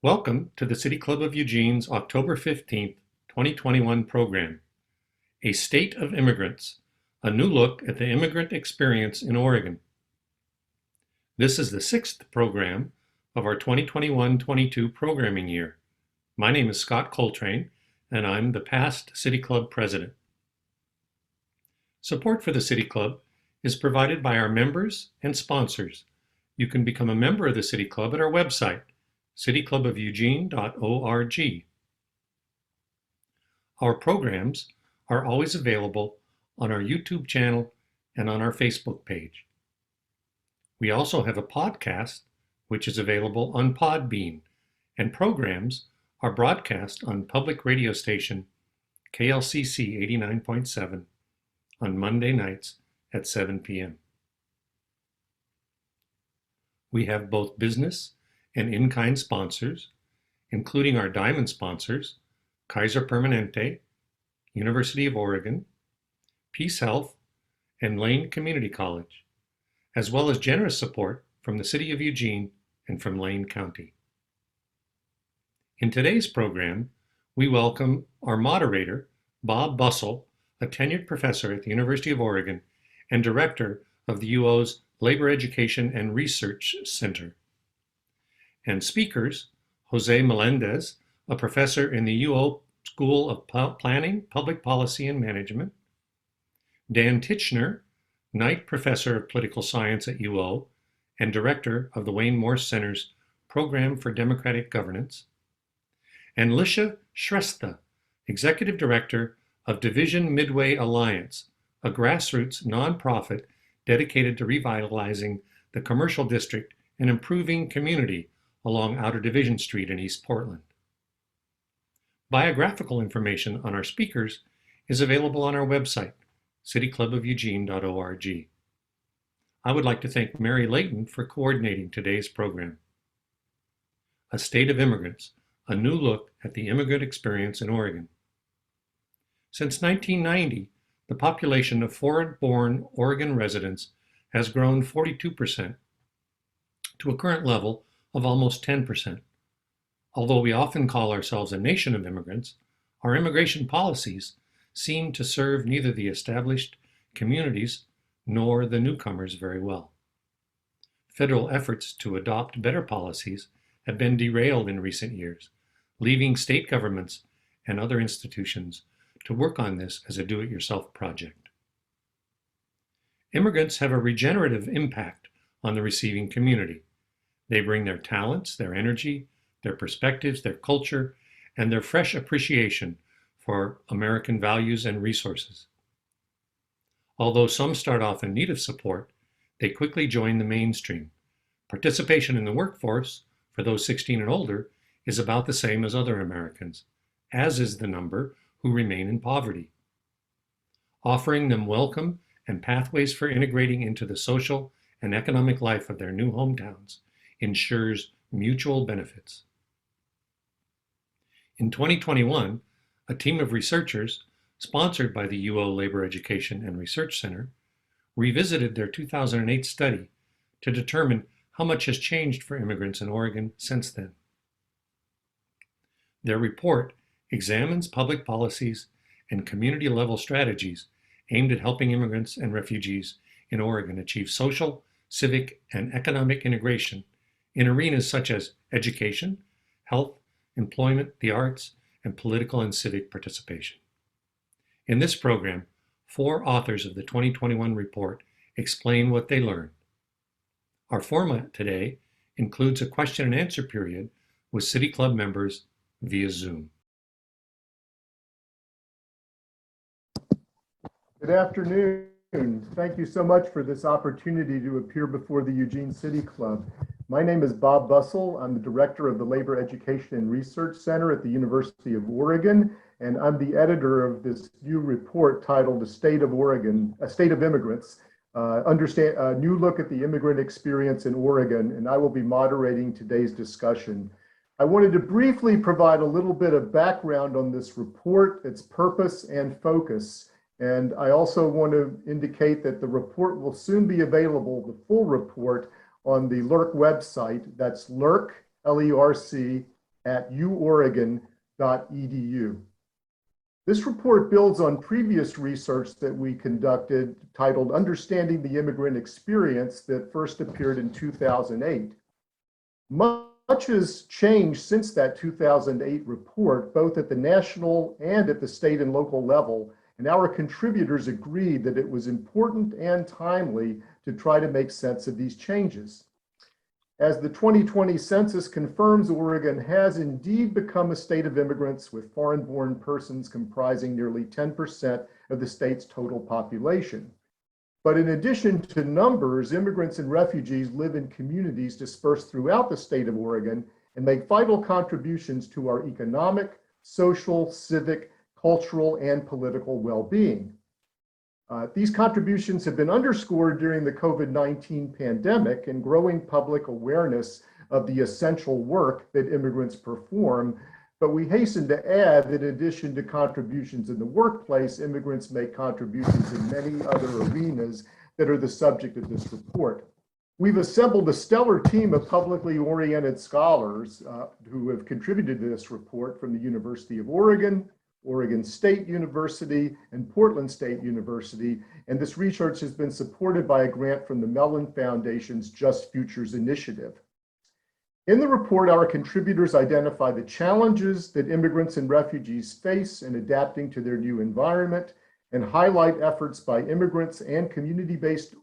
Welcome to the City Club of Eugene's October 15th, 2021 program, A State of Immigrants, a new look at the immigrant experience in Oregon. This is the sixth program of our 2021-22 programming year. My name is Scott Coltrane, and I'm the past City Club president. Support for the City Club is provided by our members and sponsors. You can become a member of the City Club at our website, cityclubofeugene.org. Our programs are always available on our YouTube channel and on our Facebook page. We also have a podcast, which is available on Podbean, and programs are broadcast on public radio station KLCC 89.7 on Monday nights at 7 p.m. We have both business and in-kind sponsors, including our diamond sponsors, Kaiser Permanente, University of Oregon, Peace Health, and Lane Community College, as well as generous support from the City of Eugene and from Lane County. In today's program, we welcome our moderator, Bob Bussell, a tenured professor at the University of Oregon and director of the UO's Labor Education and Research Center. And speakers, Jose Melendez, a professor in the UO School of Planning, Public Policy, and Management, Dan Tichner, Knight Professor of Political Science at UO and director of the Wayne Morse Center's Program for Democratic Governance, and Lisha Shrestha, Executive Director of Division Midway Alliance, a grassroots nonprofit dedicated to revitalizing the commercial district and improving community along Outer Division Street in East Portland. Biographical information on our speakers is available on our website, cityclubofeugene.org. I would like to thank Mary Layton for coordinating today's program. A State of Immigrants, a new look at the immigrant experience in Oregon. Since 1990, the population of foreign-born Oregon residents has grown 42% to a current level of almost 10%. Although we often call ourselves a nation of immigrants, our immigration policies seem to serve neither the established communities nor the newcomers very well. Federal efforts to adopt better policies have been derailed in recent years, leaving state governments and other institutions to work on this as a do-it-yourself project. Immigrants have a regenerative impact on the receiving community. They bring their talents, their energy, their perspectives, their culture, and their fresh appreciation for American values and resources. Although some start off in need of support, they quickly join the mainstream. Participation in the workforce for those 16 and older is about the same as other Americans, as is the number who remain in poverty. Offering them welcome and pathways for integrating into the social and economic life of their new hometowns ensures mutual benefits. In 2021, a team of researchers, sponsored by the UO Labor Education and Research Center, revisited their 2008 study to determine how much has changed for immigrants in Oregon since then. Their report examines public policies and community-level strategies aimed at helping immigrants and refugees in Oregon achieve social, civic, and economic integration in arenas such as education, health, employment, the arts, and political and civic participation. In this program, 4 authors of the 2021 report explain what they learned. Our format today includes a question and answer period with City Club members via Zoom. Good afternoon. Thank you so much for this opportunity to appear before the Eugene City Club. My name is Bob Bussell. I'm the director of the Labor Education and Research Center at the University of Oregon, and I'm the editor of this new report titled A State of Immigrants, a new look at the immigrant experience in Oregon, and I will be moderating today's discussion. I wanted to briefly provide a little bit of background on this report, its purpose and focus. And I also want to indicate that the report will soon be available, the full report, on the LERC website. That's LERC, L-E-R-C, at uoregon.edu. This report builds on previous research that we conducted titled Understanding the Immigrant Experience that first appeared in 2008. Much has changed since that 2008 report, both at the national and at the state and local level, and our contributors agreed that it was important and timely to try to make sense of these changes. As the 2020 census confirms, Oregon has indeed become a state of immigrants, with foreign-born persons comprising nearly 10% of the state's total population. But in addition to numbers, immigrants and refugees live in communities dispersed throughout the state of Oregon and make vital contributions to our economic, social, civic, cultural, and political well-being. These contributions have been underscored during the COVID-19 pandemic, and growing public awareness of the essential work that immigrants perform. But we hasten to add that in addition to contributions in the workplace, immigrants make contributions in many other arenas that are the subject of this report. We've assembled a stellar team of publicly oriented scholars who have contributed to this report from the University of Oregon, Oregon State University, and Portland State University, and this research has been supported by a grant from the Mellon Foundation's Just Futures initiative. In the report, our contributors identify the challenges that immigrants and refugees face in adapting to their new environment and highlight efforts by immigrants and community-based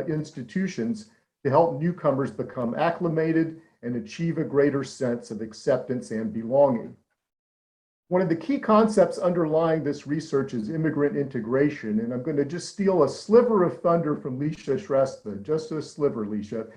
institutions to help newcomers become acclimated and achieve a greater sense of acceptance and belonging. One of the key concepts underlying this research is immigrant integration, and I'm going to just steal a sliver of thunder from Leisha Shrestha, just a sliver, Leisha,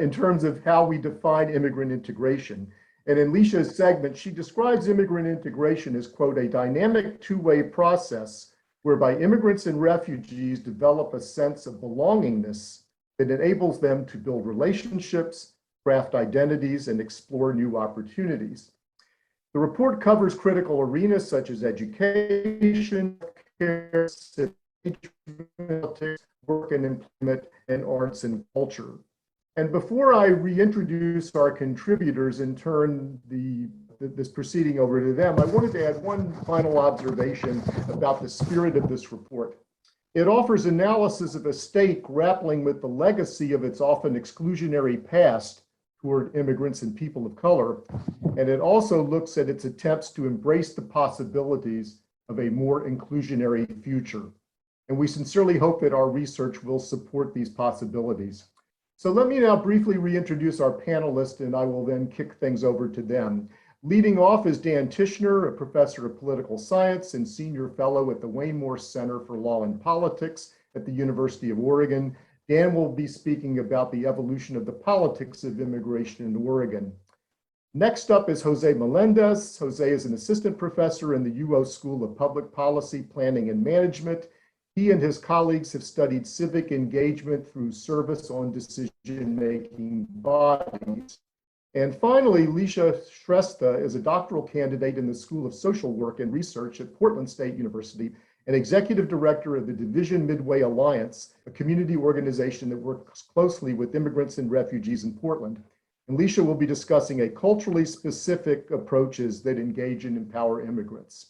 in terms of how we define immigrant integration. And in Leisha's segment, she describes immigrant integration as, quote, a dynamic two-way process whereby immigrants and refugees develop a sense of belongingness that enables them to build relationships, craft identities, and explore new opportunities. The report covers critical arenas such as education, healthcare, politics, work and employment, and arts and culture. And before I reintroduce our contributors and turn this proceeding over to them, I wanted to add one final observation about the spirit of this report. It offers analysis of a state grappling with the legacy of its often exclusionary past toward immigrants and people of color, and it also looks at its attempts to embrace the possibilities of a more inclusionary future. And we sincerely hope that our research will support these possibilities. So let me now briefly reintroduce our panelists, and I will then kick things over to them. Leading off is Dan Tishner, a professor of political science and senior fellow at the Waymore Center for Law and Politics at the University of Oregon. Dan will be speaking about the evolution of the politics of immigration in Oregon. Next up is Jose Melendez. Jose is an assistant professor in the UO School of Public Policy, Planning and Management. He and his colleagues have studied civic engagement through service on decision-making bodies. And finally, Leisha Shrestha is a doctoral candidate in the School of Social Work and Research at Portland State University, and executive director of the Division Midway Alliance, a community organization that works closely with immigrants and refugees in Portland. And Leisha will be discussing a culturally specific approaches that engage and empower immigrants.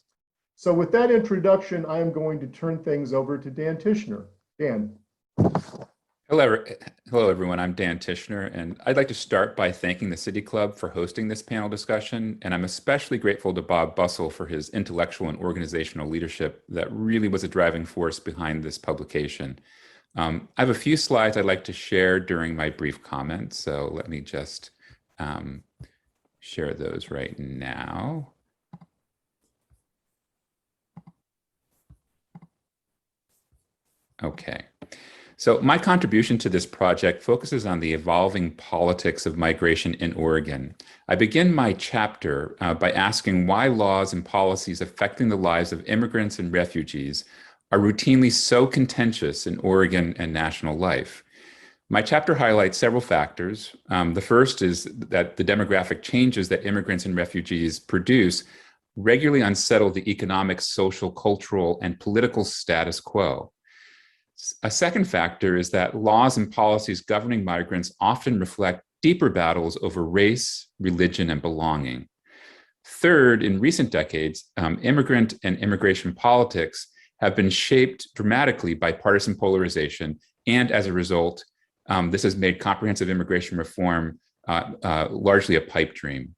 So with that introduction, I am going to turn things over to Dan Tishner. Dan. Hello, everyone. I'm Dan Tishner, and I'd like to start by thanking the City Club for hosting this panel discussion, and I'm especially grateful to Bob Bussell for his intellectual and organizational leadership that really was a driving force behind this publication. I have a few slides I'd like to share during my brief comments, so let me just share those right now. Okay. So my contribution to this project focuses on the evolving politics of migration in Oregon. I begin my chapter by asking why laws and policies affecting the lives of immigrants and refugees are routinely so contentious in Oregon and national life. My chapter highlights several factors. The first is that the demographic changes that immigrants and refugees produce regularly unsettle the economic, social, cultural, and political status quo. A second factor is that laws and policies governing migrants often reflect deeper battles over race, religion, and belonging. Third, in recent decades, immigrant and immigration politics have been shaped dramatically by partisan polarization, and as a result, this has made comprehensive immigration reform largely a pipe dream.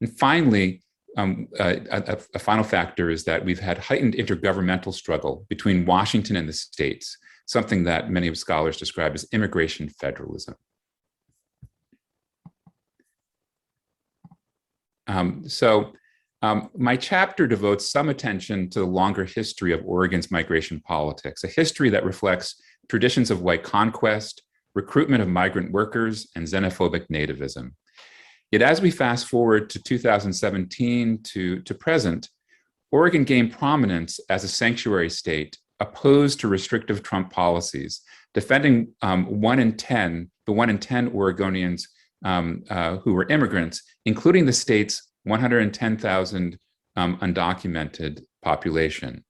And finally, a final factor is that we've had heightened intergovernmental struggle between Washington and the states, something that many of scholars describe as immigration federalism. My chapter devotes some attention to the longer history of Oregon's migration politics, a history that reflects traditions of white conquest, recruitment of migrant workers, and xenophobic nativism. Yet as we fast forward to 2017 to present, Oregon gained prominence as a sanctuary state opposed to restrictive Trump policies, defending the 1 in 10 Oregonians who were immigrants, including the state's 110,000 undocumented population.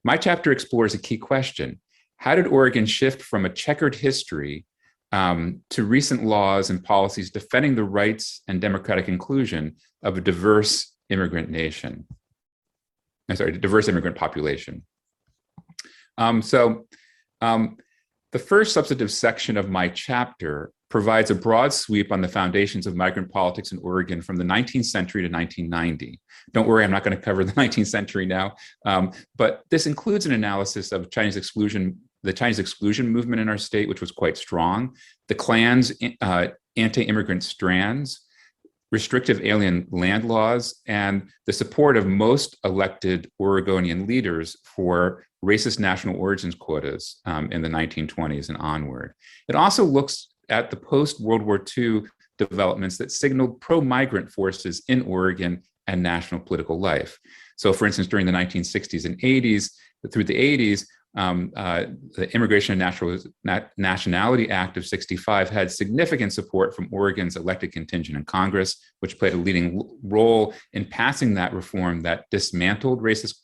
My chapter explores a key question. How did Oregon shift from a checkered history to recent laws and policies defending the rights and democratic inclusion of a diverse immigrant nation? Diverse immigrant population. The first substantive section of my chapter provides a broad sweep on the foundations of migrant politics in Oregon from the 19th century to 1990. Don't worry, I'm not going to cover the 19th century now, but this includes an analysis of the Chinese exclusion movement in our state, which was quite strong, the Klan's anti-immigrant strands, restrictive alien land laws, and the support of most elected Oregonian leaders for racist national origins quotas in the 1920s and onward. It also looks at the post-World War II developments that signaled pro-migrant forces in Oregon and national political life. So for instance, during the 1960s and 80s, through the 80s, the Immigration and Nationality Act of '65 had significant support from Oregon's elected contingent in Congress, which played a leading role in passing that reform that dismantled racist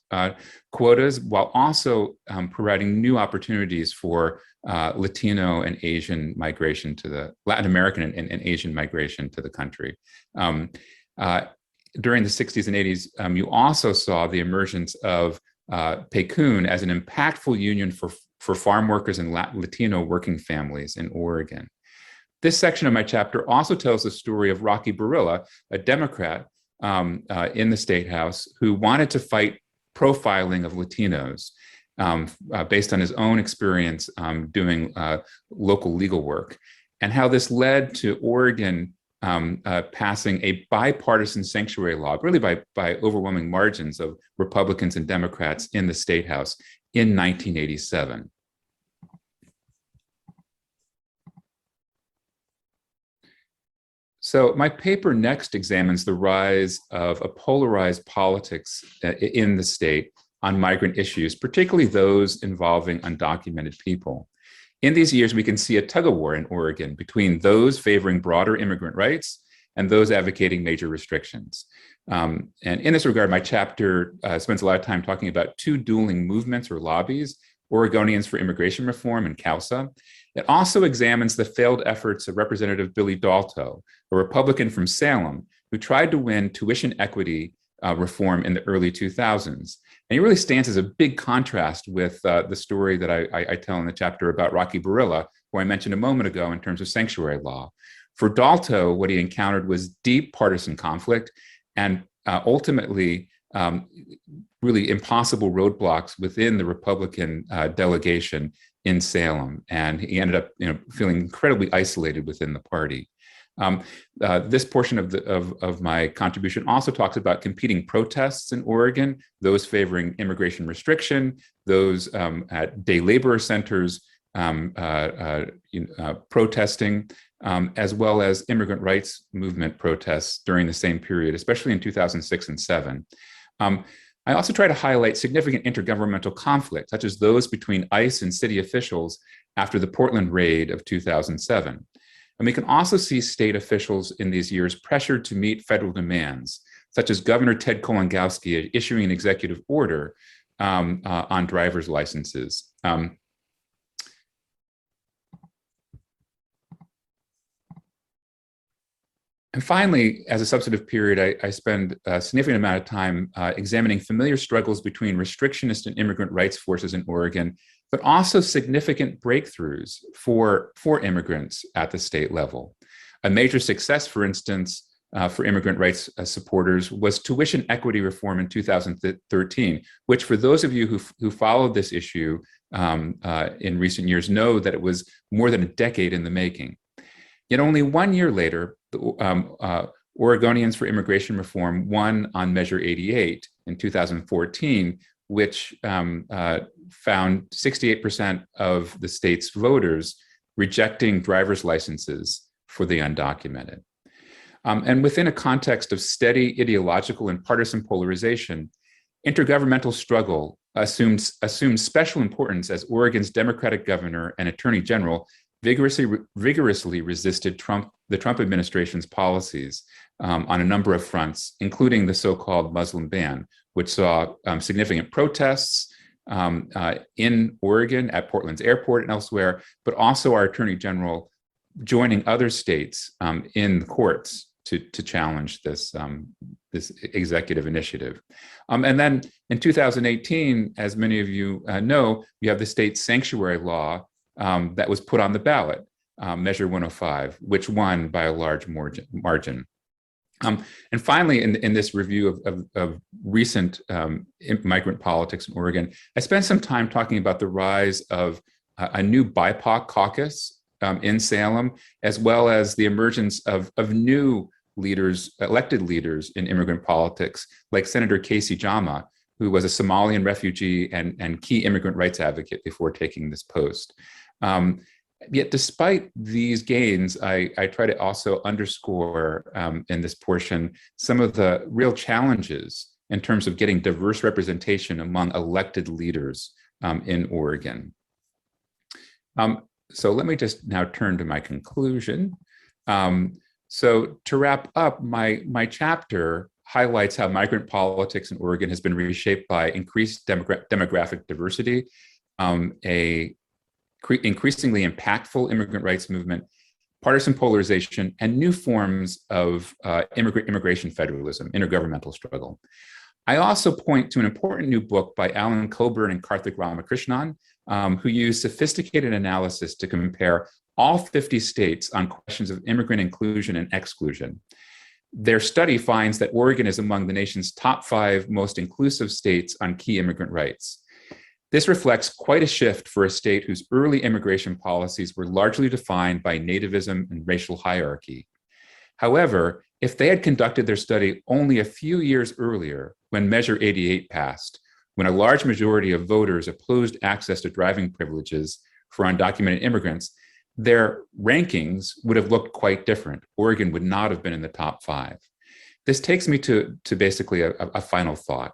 quotas, while also providing new opportunities for Latino and Asian migration to the Latin American and Asian migration to the country. During the 60s and 80s, you also saw the emergence of PECUN as an impactful union for farm workers and Latino working families in Oregon. This section of my chapter also tells the story of Rocky Barilla, a Democrat in the State House who wanted to fight profiling of Latinos based on his own experience doing local legal work, and how this led to Oregon passing a bipartisan sanctuary law, really by overwhelming margins of Republicans and Democrats in the State House in 1987. So my paper next examines the rise of a polarized politics in the state on migrant issues, particularly those involving undocumented people. In these years, we can see a tug-of-war in Oregon between those favoring broader immigrant rights and those advocating major restrictions. And in this regard, my chapter spends a lot of time talking about two dueling movements or lobbies, Oregonians for Immigration Reform and CALSA. It also examines the failed efforts of Representative Billy Dalto, a Republican from Salem, who tried to win tuition equity reform in the early 2000s. And he really stands as a big contrast with the story that I tell in the chapter about Rocky Barilla, who I mentioned a moment ago in terms of sanctuary law. For Dalto, what he encountered was deep partisan conflict and ultimately really impossible roadblocks within the Republican delegation in Salem. And he ended up feeling incredibly isolated within the party. This portion of my contribution also talks about competing protests in Oregon, those favoring immigration restriction, those at day laborer centers protesting, as well as immigrant rights movement protests during the same period, especially in 2006 and 2007. I also try to highlight significant intergovernmental conflicts, such as those between ICE and city officials after the Portland raid of 2007. And we can also see state officials in these years pressured to meet federal demands, such as Governor Ted Kolongowski issuing an executive order on driver's licenses. And finally, as a substantive period, I spend a significant amount of time examining familiar struggles between restrictionist and immigrant rights forces in Oregon, but also significant breakthroughs for immigrants at the state level. A major success, for instance, for immigrant rights supporters was tuition equity reform in 2013, which for those of you who followed this issue in recent years know that it was more than a decade in the making. Yet only 1 year later, the Oregonians for Immigration Reform won on Measure 88 in 2014, which found 68% of the state's voters rejecting driver's licenses for the undocumented. And within a context of steady ideological and partisan polarization, intergovernmental struggle assumes special importance as Oregon's Democratic governor and attorney general vigorously resisted the Trump administration's policies on a number of fronts, including the so-called Muslim ban, which saw significant protests in Oregon at Portland's airport and elsewhere, but also our attorney general joining other states in the courts to challenge this executive initiative. And then in 2018, as many of you know, we have the state sanctuary law that was put on the ballot, Measure 105, which won by a large margin. And finally, in this review of recent migrant politics in Oregon, I spent some time talking about the rise of a new BIPOC caucus in Salem, as well as the emergence of new leaders, elected leaders in immigrant politics, like Senator Casey Jama, who was a Somalian refugee and key immigrant rights advocate before taking this post. Yet despite these gains, I try to also underscore in this portion some of the real challenges in terms of getting diverse representation among elected leaders in Oregon. So let me just now turn to my conclusion. So to wrap up, my chapter highlights how migrant politics in Oregon has been reshaped by increased demographic diversity, a increasingly impactful immigrant rights movement, partisan polarization, and new forms of immigration federalism, intergovernmental struggle. I also point to an important new book by Alan Coburn and Karthik Ramakrishnan, who use sophisticated analysis to compare all 50 states on questions of immigrant inclusion and exclusion. Their study finds that Oregon is among the nation's top 5 most inclusive states on key immigrant rights. This reflects quite a shift for a state whose early immigration policies were largely defined by nativism and racial hierarchy. However, if they had conducted their study only a few years earlier, when Measure 88 passed, when a large majority of voters opposed access to driving privileges for undocumented immigrants, their rankings would have looked quite different. Oregon would not have been in the top 5. This takes me to basically a final thought.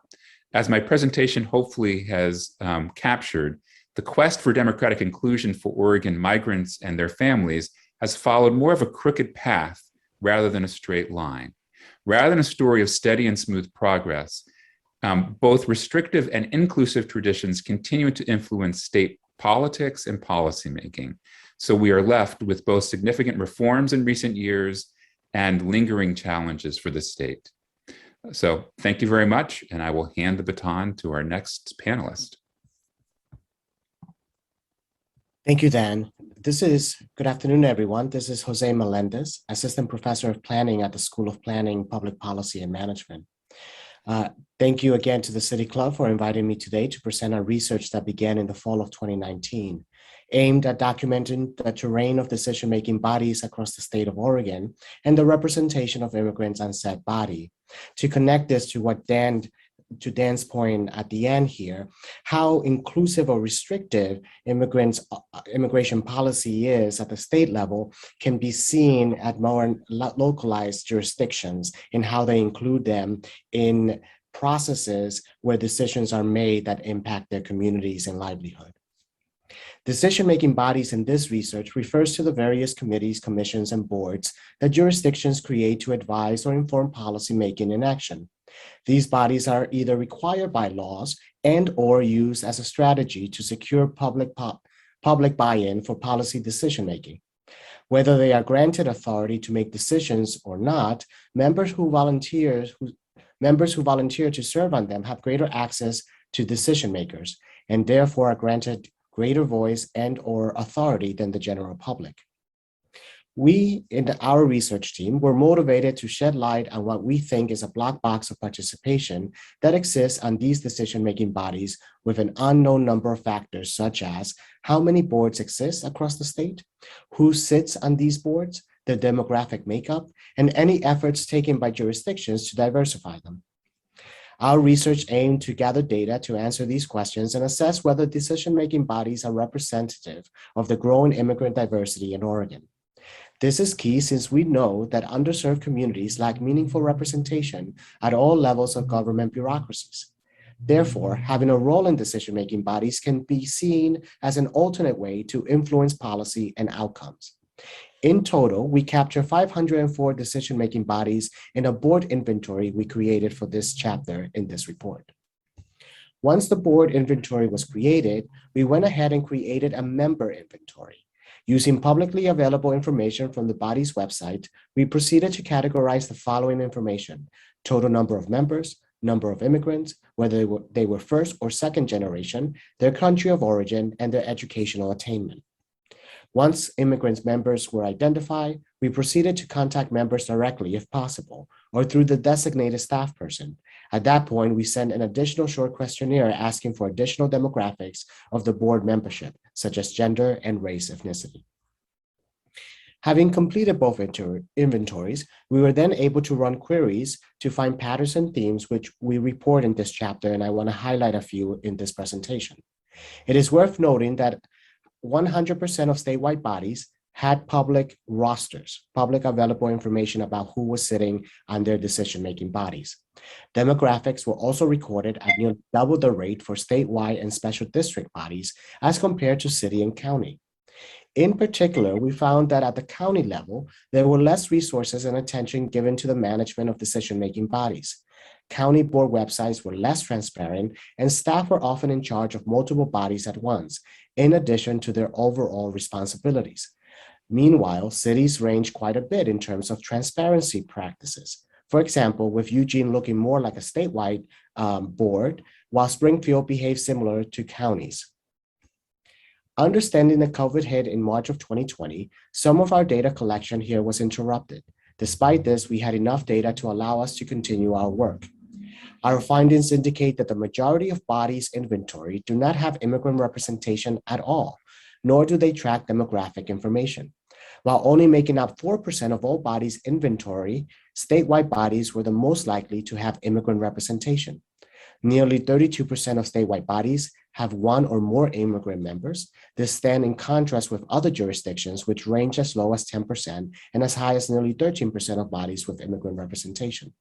As my presentation hopefully has captured, the quest for democratic inclusion for Oregon migrants and their families has followed more of a crooked path rather than a straight line. Rather than a story of steady and smooth progress, both restrictive and inclusive traditions continue to influence state politics and policymaking. So we are left with both significant reforms in recent years and lingering challenges for the state. So thank you very much, and I will hand the baton to our next panelist. Thank you, Dan. Good afternoon, everyone. This is Jose Melendez, Assistant Professor of Planning at the School of Planning, Public Policy and Management. Thank you again to the City Club for inviting me today to present our research that began in the fall of 2019, aimed at documenting the terrain of decision-making bodies across the state of Oregon and the representation of immigrants on said body. To connect this to Dan's point at the end here, how inclusive or restrictive immigration policy is at the state level can be seen at more localized jurisdictions in how they include them in processes where decisions are made that impact their communities and livelihood. Decision-making bodies in this research refers to the various committees, commissions, and boards that jurisdictions create to advise or inform policymaking in action. These bodies are either required by laws and/or used as a strategy to secure public buy-in for policy decision-making. Whether they are granted authority to make decisions or not, members who volunteer to serve on them have greater access to decision makers and therefore are granted greater voice and or authority than the general public. We, in our research team, were motivated to shed light on what we think is a black box of participation that exists on these decision-making bodies with an unknown number of factors, such as how many boards exist across the state, who sits on these boards, their demographic makeup, and any efforts taken by jurisdictions to diversify them. Our research aimed to gather data to answer these questions and assess whether decision-making bodies are representative of the growing immigrant diversity in Oregon. This is key since we know that underserved communities lack meaningful representation at all levels of government bureaucracies. Therefore, having a role in decision-making bodies can be seen as an alternate way to influence policy and outcomes. In total, we capture 504 decision-making bodies in a board inventory we created for this chapter in this report. Once the board inventory was created, we went ahead and created a member inventory. Using publicly available information from the body's website, we proceeded to categorize the following information: total number of members, number of immigrants, whether they were first or second generation, their country of origin, and their educational attainment. Once immigrants members were identified, we proceeded to contact members directly if possible, or through the designated staff person. At that point, we sent an additional short questionnaire asking for additional demographics of the board membership, such as gender and race ethnicity. Having completed both inventories, we were then able to run queries to find patterns and themes, which we report in this chapter, and I want to highlight a few in this presentation. It is worth noting that 100% of statewide bodies had public rosters, public available information about who was sitting on their decision-making bodies. Demographics were also recorded at nearly double the rate for statewide and special district bodies as compared to city and county. In particular, we found that at the county level, there were less resources and attention given to the management of decision-making bodies. County board websites were less transparent, and staff were often in charge of multiple bodies at once, in addition to their overall responsibilities. Meanwhile, cities range quite a bit in terms of transparency practices. For example, with Eugene looking more like a statewide board, while Springfield behaves similar to counties. Understanding that COVID hit in March of 2020, some of our data collection here was interrupted. Despite this, we had enough data to allow us to continue our work. Our findings indicate that the majority of bodies inventory do not have immigrant representation at all, nor do they track demographic information. While only making up 4% of all bodies inventory, statewide bodies were the most likely to have immigrant representation. Nearly 32% of statewide bodies have one or more immigrant members. This stands in contrast with other jurisdictions, which range as low as 10% and as high as nearly 13% of bodies with immigrant representation.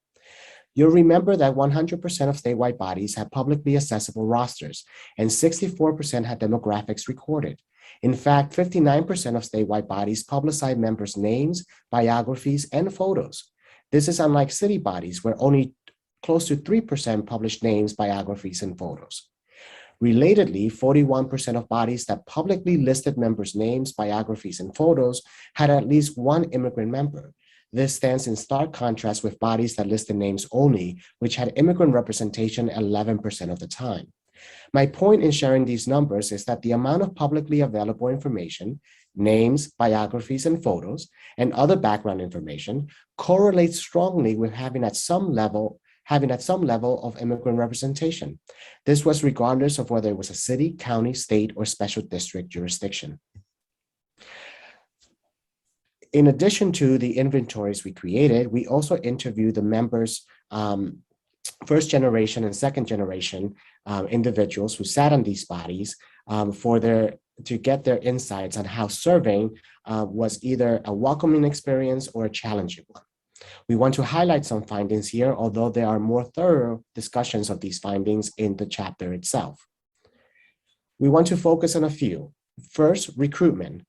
You'll remember that 100% of statewide bodies have publicly accessible rosters, and 64% had demographics recorded. In fact, 59% of statewide bodies publicize members' names, biographies, and photos. This is unlike city bodies, where only close to 3% publish names, biographies, and photos. Relatedly, 41% of bodies that publicly listed members' names, biographies, and photos had at least one immigrant member. This stands in stark contrast with bodies that listed names only, which had immigrant representation 11% of the time. My point in sharing these numbers is that the amount of publicly available information, names, biographies, and photos, and other background information correlates strongly with having at some level of immigrant representation. This was regardless of whether it was a city, county, state, or special district jurisdiction. In addition to the inventories we created, we also interviewed the members, first generation and second generation individuals who sat on these bodies to get their insights on how serving was either a welcoming experience or a challenging one. We want to highlight some findings here, although there are more thorough discussions of these findings in the chapter itself. We want to focus on a few. First, recruitment.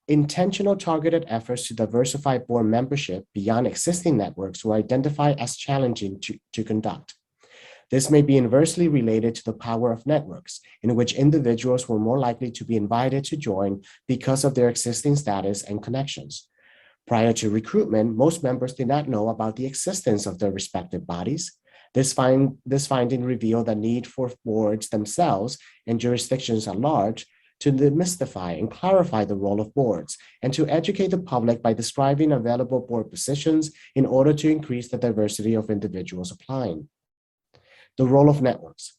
Intentional targeted efforts to diversify board membership beyond existing networks were identified as challenging to conduct. This may be inversely related to the power of networks, in which individuals were more likely to be invited to join because of their existing status and connections. Prior to recruitment, most members did not know about the existence of their respective bodies. This finding revealed the need for boards themselves and jurisdictions at large to demystify and clarify the role of boards and to educate the public by describing available board positions in order to increase the diversity of individuals applying. The role of networks.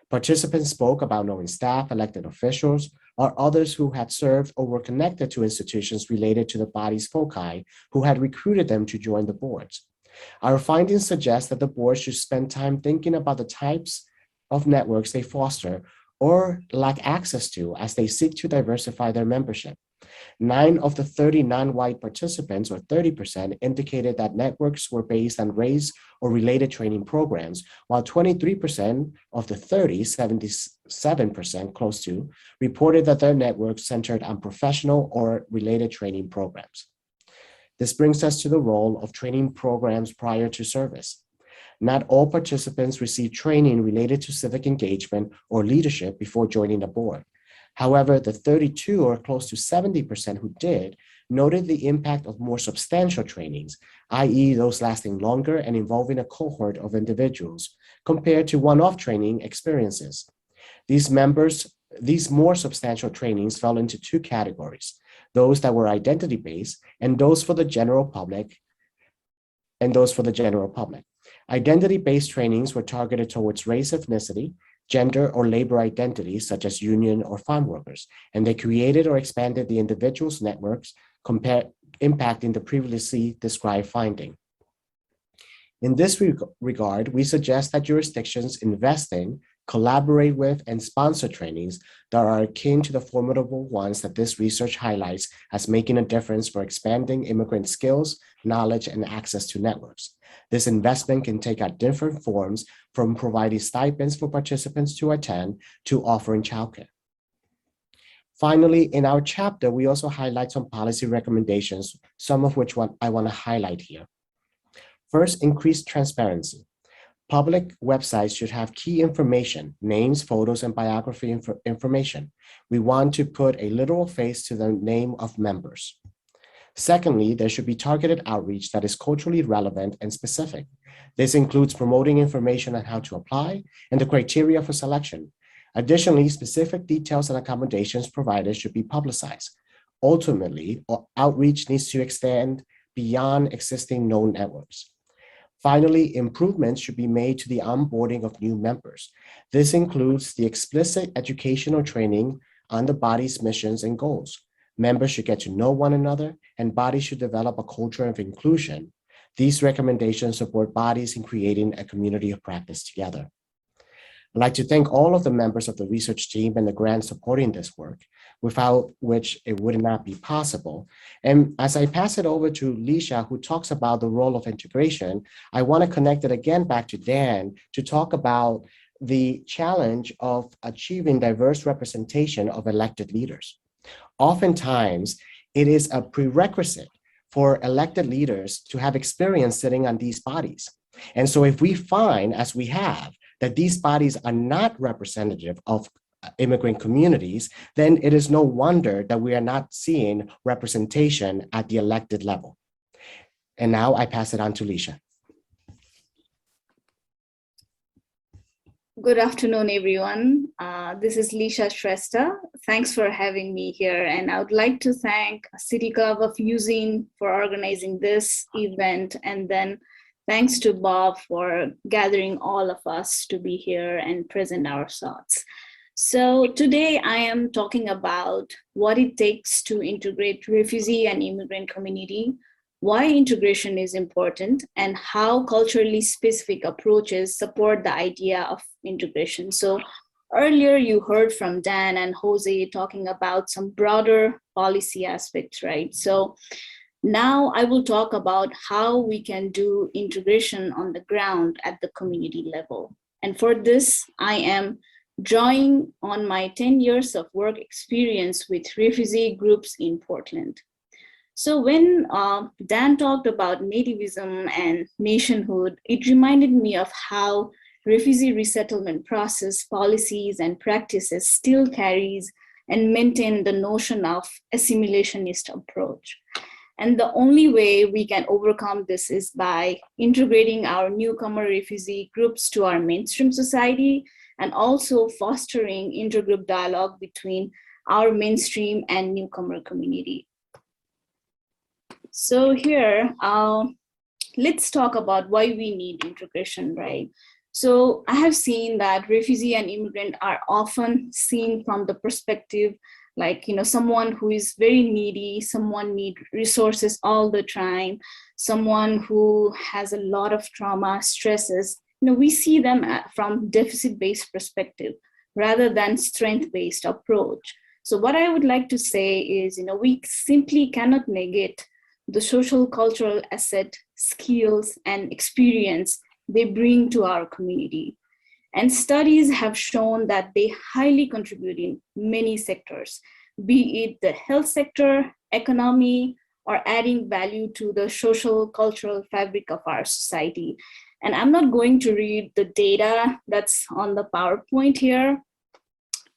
Participants spoke about knowing staff, elected officials, or others who had served or were connected to institutions related to the body's foci who had recruited them to join the boards. Our findings suggest that the board should spend time thinking about the types of networks they foster or lack access to as they seek to diversify their membership. 9 of the 30 non-white participants, or 30%, indicated that networks were based on race or related training programs, while 23% of the 30, 77% close to, reported that their networks centered on professional or related training programs. This brings us to the role of training programs prior to service. Not all participants received training related to civic engagement or leadership before joining the board. However, the 32 or close to 70% who did noted the impact of more substantial trainings, i.e. those lasting longer and involving a cohort of individuals, compared to one-off training experiences. These more substantial trainings fell into 2 categories, those that were identity-based and those for the general public. Identity-based trainings were targeted towards race, ethnicity, gender, or labor identities, such as union or farm workers, and they created or expanded the individual's networks, impacting the previously described finding. In this regard, we suggest that jurisdictions invest in, collaborate with, and sponsor trainings that are akin to the formidable ones that this research highlights as making a difference for expanding immigrant skills, knowledge, and access to networks. This investment can take on different forms, from providing stipends for participants to attend to offering childcare. Finally, in our chapter, we also highlight some policy recommendations, some of which I want to highlight here. First, increased transparency. Public websites should have key information, names, photos, and biography information. We want to put a literal face to the name of members. Secondly, there should be targeted outreach that is culturally relevant and specific. This includes promoting information on how to apply and the criteria for selection. Additionally, specific details and accommodations provided should be publicized. Ultimately, outreach needs to extend beyond existing known networks. Finally, improvements should be made to the onboarding of new members. This includes the explicit educational training on the body's missions and goals. Members should get to know one another, and bodies should develop a culture of inclusion. These recommendations support bodies in creating a community of practice together. I'd like to thank all of the members of the research team and the grants supporting this work, without which it would not be possible. And as I pass it over to Lisha, who talks about the role of integration, I want to connect it again back to Dan to talk about the challenge of achieving diverse representation of elected leaders. Oftentimes, it is a prerequisite for elected leaders to have experience sitting on these bodies. And so if we find, as we have, that these bodies are not representative of immigrant communities, then it is no wonder that we are not seeing representation at the elected level. And now I pass it on to Lisha. Good afternoon, everyone. This is Lisha Shrestha. Thanks for having me here. And I would like to thank City Club of Eugene for organizing this event. And then thanks to Bob for gathering all of us to be here and present our thoughts. So today I am talking about what it takes to integrate refugee and immigrant community, why integration is important, and how culturally specific approaches support the idea of integration. So earlier you heard from Dan and Jose talking about some broader policy aspects, right? So now I will talk about how we can do integration on the ground at the community level. And for this, I am drawing on my 10 years of work experience with refugee groups in Portland. So when Dan talked about nativism and nationhood, it reminded me of how refugee resettlement process, policies, and practices still carries and maintain the notion of assimilationist approach. And the only way we can overcome this is by integrating our newcomer refugee groups to our mainstream society, and also fostering intergroup dialogue between our mainstream and newcomer community. So here, let's talk about why we need integration, right? So I have seen that refugee and immigrant are often seen from the perspective like, someone who is very needy, someone need resources all the time, someone who has a lot of trauma, stresses. We see them from deficit-based perspective rather than strength-based approach. So what I would like to say is, we simply cannot negate the social cultural asset, skills, and experience they bring to our community. And studies have shown that they highly contribute in many sectors, be it the health sector, economy, or adding value to the social cultural fabric of our society. And I'm not going to read the data that's on the PowerPoint here,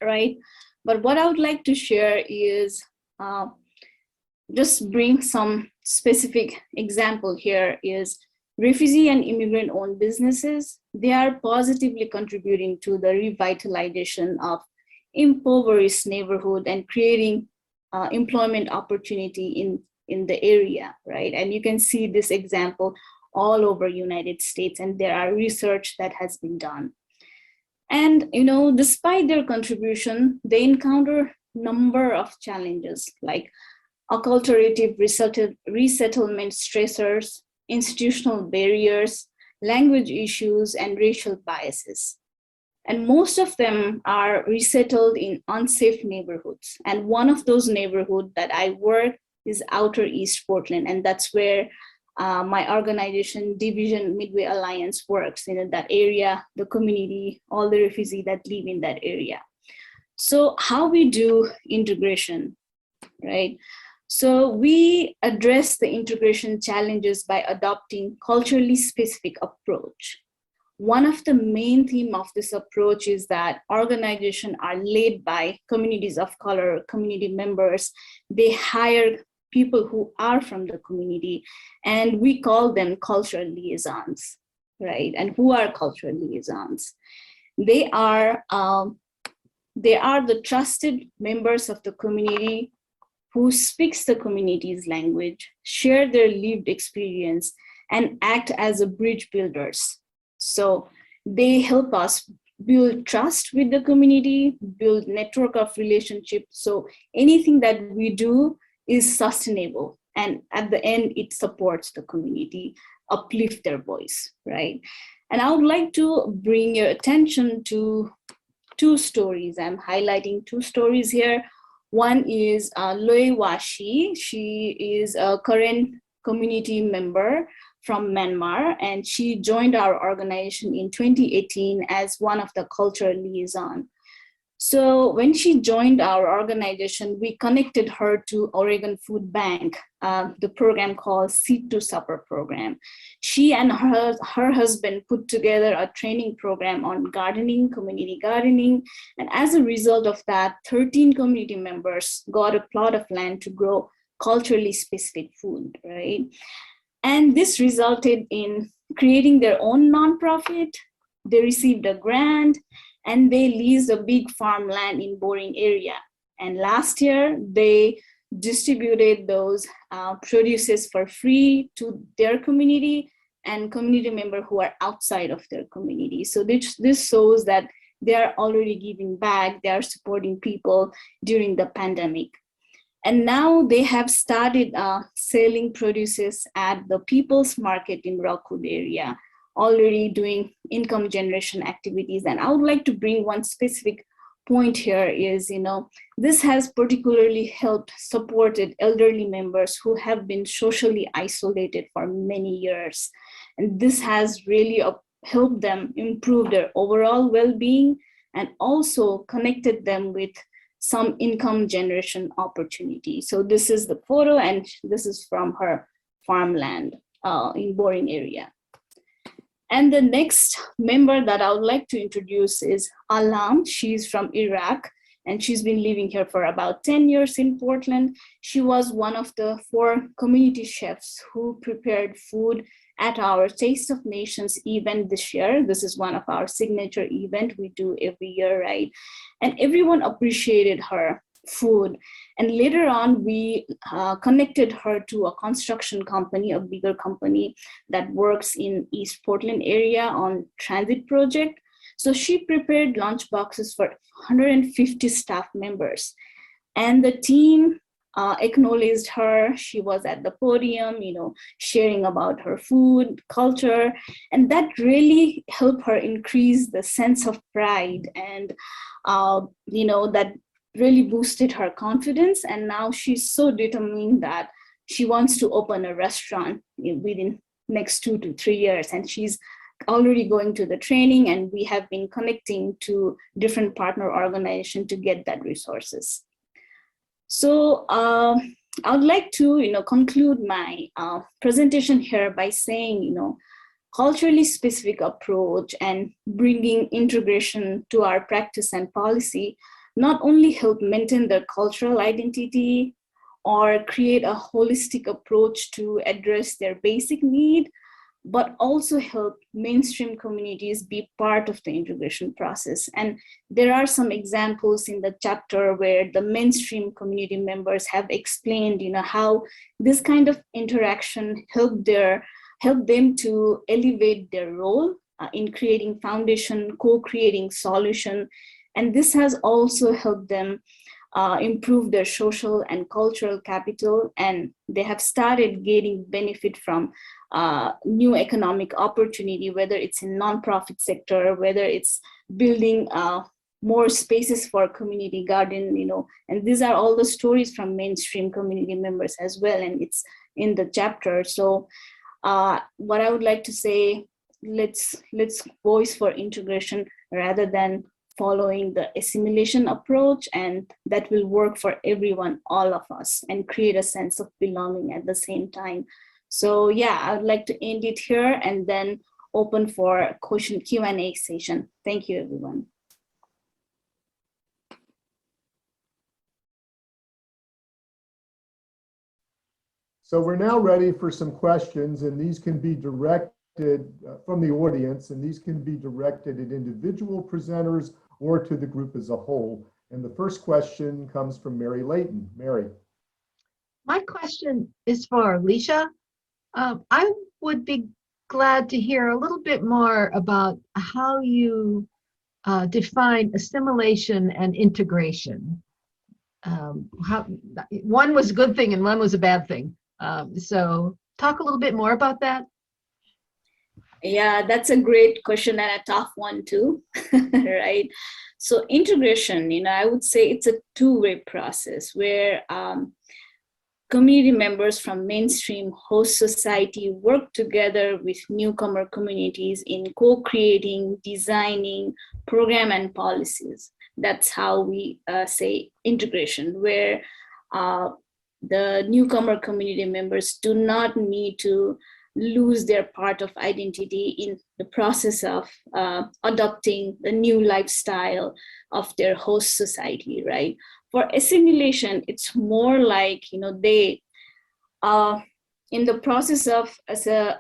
right? But what I would like to share is just bring some specific example here is refugee and immigrant owned businesses. They are positively contributing to the revitalization of impoverished neighborhood and creating employment opportunity in the area, right? And you can see this example all over United States, and there are research that has been done. And despite their contribution, they encounter number of challenges like acculturative resettlement stressors, institutional barriers, language issues, and racial biases. And most of them are resettled in unsafe neighborhoods. And one of those neighborhoods that I work is Outer East Portland, and that's where my organization, Division Midway Alliance, works in that area, the community, all the refugees that live in that area. So how we do integration, right? So we address the integration challenges by adopting culturally specific approach. One of the main themes of this approach is that organizations are led by communities of color, community members. They hire people who are from the community, and we call them cultural liaisons, right? And who are cultural liaisons? They are the trusted members of the community who speaks the community's language, share their lived experience, and act as a bridge builders. So they help us build trust with the community, build network of relationships. So anything that we do is sustainable. And at the end, it supports the community, uplift their voice, right? And I would like to bring your attention to two stories. I'm highlighting two stories here. One is Loy Washi. She is a current community member from Myanmar, and she joined our organization in 2018 as one of the cultural liaison. So when she joined our organization, we connected her to Oregon Food Bank, the program called Seed to Supper program. She and her husband put together a training program on gardening, community gardening. And as a result of that, 13 community members got a plot of land to grow culturally specific food, right? And this resulted in creating their own nonprofit. They received a grant, and they leased a big farmland in Boring area. And last year, they distributed those produces for free to their community and community members who are outside of their community. So this shows that they are already giving back, they are supporting people during the pandemic. And now they have started selling produces at the People's Market in Rockwood area, already doing income generation activities. And I would like to bring one specific point here is, this has particularly helped supported elderly members who have been socially isolated for many years. And this has really helped them improve their overall well-being and also connected them with some income generation opportunity. So this is the photo, and this is from her farmland in Boring area. And the next member that I would like to introduce is Alam. She's from Iraq, and she's been living here for about 10 years in Portland. She was one of the 4 community chefs who prepared food at our Taste of Nations event this year. This is one of our signature events we do every year, right? And everyone appreciated her food. And later on, we connected her to a construction company, a bigger company that works in East Portland area on transit project. So she prepared lunch boxes for 150 staff members. And the team acknowledged her. She was at the podium, sharing about her food, culture, and that really helped her increase the sense of pride, and that really boosted her confidence. And now she's so determined that she wants to open a restaurant within next 2 to 3 years, and she's already going to the training, and we have been connecting to different partner organizations to get that resources. So I would like to, conclude my presentation here by saying, culturally specific approach and bringing integration to our practice and policy not only help maintain their cultural identity or create a holistic approach to address their basic need, but also help mainstream communities be part of the integration process. And there are some examples in the chapter where the mainstream community members have explained, how this kind of interaction help them to elevate their role in creating foundation, co-creating solution. And this has also helped them improve their social and cultural capital, and they have started getting benefit from new economic opportunity, whether it's in nonprofit sector, whether it's building more spaces for community garden, and these are all the stories from mainstream community members as well, and it's in the chapter. So what I would like to say, let's voice for integration rather than following the assimilation approach, and that will work for everyone, all of us, and create a sense of belonging at the same time. So yeah, I would like to end it here and then open for question Q&A session. Thank you, everyone. So we're now ready for some questions, and these can be directed from the audience, and these can be directed at individual presenters or to the group as a whole. And the first question comes from Mary Layton. Mary. My question is for Alicia. I would be glad to hear a little bit more about how you define assimilation and integration. One was a good thing and one was a bad thing. So talk a little bit more about that. Yeah, that's a great question and a tough one too, right? So integration, I would say it's a two-way process where community members from mainstream host society work together with newcomer communities in co-creating, designing program and policies. That's how we say integration, where the newcomer community members do not need to lose their part of identity in the process of adopting the new lifestyle of their host society, right? For assimilation, it's more like, they in the process of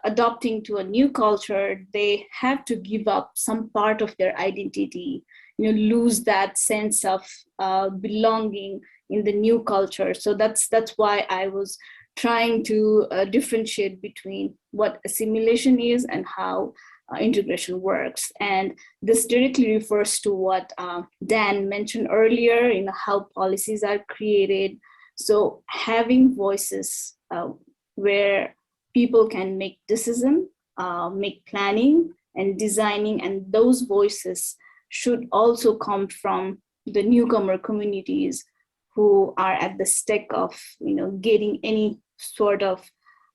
adopting to a new culture, they have to give up some part of their identity, lose that sense of belonging in the new culture. So that's why I was trying to differentiate between what assimilation is and how integration works. And this directly refers to what Dan mentioned earlier, how policies are created. So having voices where people can make decisions, make planning and designing, and those voices should also come from the newcomer communities who are at the stake of getting any sort of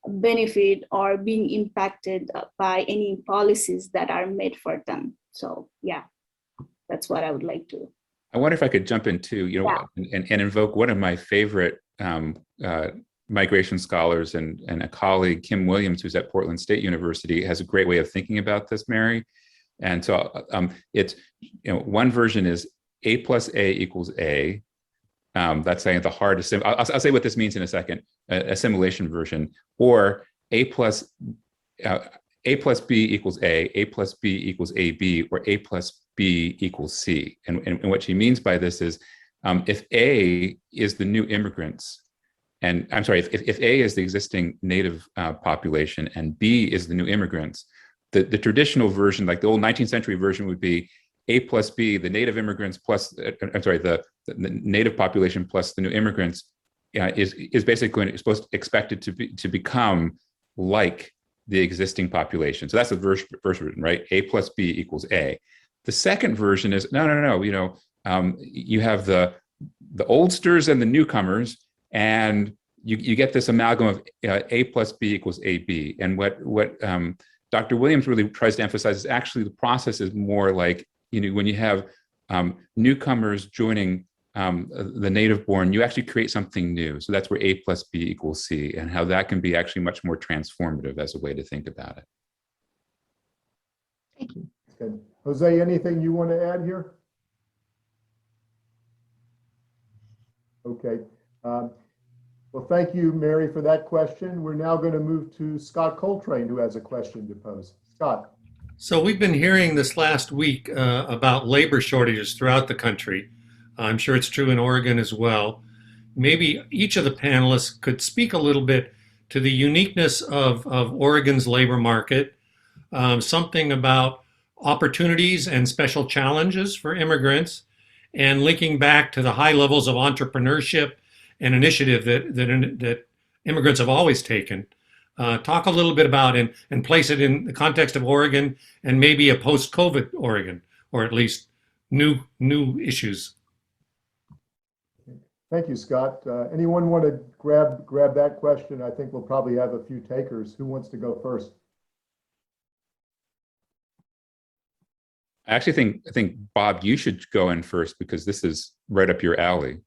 benefit or being impacted by any policies that are made for them. So yeah, that's what I would like to. I wonder if I could jump in too, and invoke one of my favorite migration scholars and a colleague, Kim Williams, who's at Portland State University, has a great way of thinking about this, Mary. And so it's, one version is A plus A equals A. That's saying the hard I'll say what this means in a second, assimilation version, or A plus B equals A plus B equals AB, or A plus B equals C. And what she means by this is if A is the new immigrants, and I'm sorry, if A is the existing native population and B is the new immigrants, the traditional version, like the old 19th century version, would be A plus B, the native immigrants plus, the native population plus the new immigrants is basically expected to become like the existing population. So that's the first version, right? A plus B equals A. The second version is no. You have the oldsters and the newcomers, and you get this amalgam of A plus B equals AB. And what Dr. Williams really tries to emphasize is actually the process is more like, when you have newcomers joining the native born, you actually create something new. So that's where A plus B equals C, and how that can be actually much more transformative as a way to think about it. Thank you. Good. Jose, anything you want to add here? Okay. Well, thank you, Mary, for that question. We're now going to move to Scott Coltrane, who has a question to pose. Scott. So we've been hearing this last week about labor shortages throughout the country. I'm sure it's true in Oregon as well. Maybe each of the panelists could speak a little bit to the uniqueness of Oregon's labor market, something about opportunities and special challenges for immigrants, and linking back to the high levels of entrepreneurship and initiative that immigrants have always taken. Talk a little bit about and place it in the context of Oregon and maybe a post-COVID Oregon, or at least new issues. Thank you, Scott. Anyone want to grab that question? I think we'll probably have a few takers. Who wants to go first? I actually think Bob, you should go in first, because this is right up your alley.